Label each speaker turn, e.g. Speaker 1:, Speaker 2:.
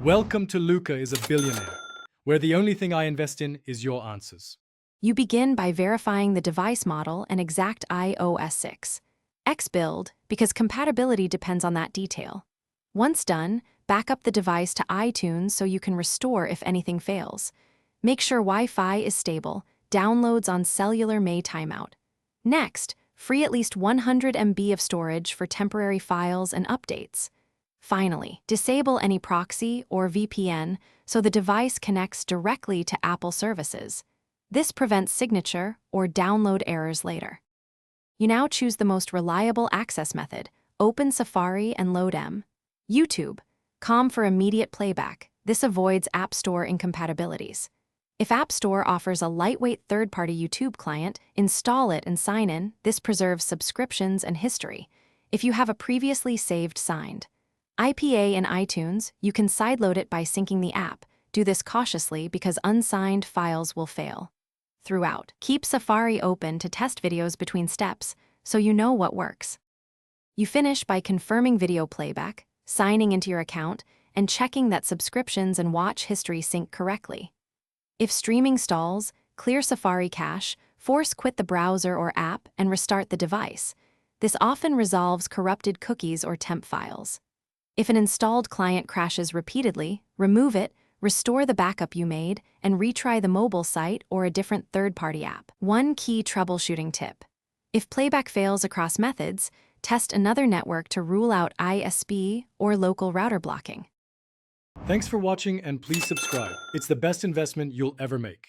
Speaker 1: Welcome to Luca is a Billionaire, where the only thing I invest in is your answers.
Speaker 2: You begin by verifying the device model and exact iOS 6. X build, because compatibility depends on that detail. Once done, back up the device to iTunes so you can restore if anything fails. Make sure Wi-Fi is stable. Downloads on cellular may timeout. Next, free at least 100 MB of storage for temporary files and updates. Finally, disable any proxy or VPN so the device connects directly to Apple services. This prevents signature or download errors later. You now choose the most reliable access method. Open Safari and load M. YouTube. COM for immediate playback. This avoids App Store incompatibilities. If App Store offers a lightweight third-party YouTube client, install it and sign in. This preserves subscriptions and history. If you have a previously saved signed IPA in iTunes, you can sideload it by syncing the app. Do this cautiously because unsigned files will fail. Throughout, keep Safari open to test videos between steps so you know what works. You finish by confirming video playback, signing into your account, and checking that subscriptions and watch history sync correctly. If streaming stalls, clear Safari cache, force quit the browser or app, and restart the device. This often resolves corrupted cookies or temp files. If an installed client crashes repeatedly, remove it, restore the backup you made, and retry the mobile site or a different third-party app. One key troubleshooting tip. If playback fails across methods, test another network to rule out ISP or local router blocking.
Speaker 1: Thanks for watching and please subscribe. It's the best investment you'll ever make.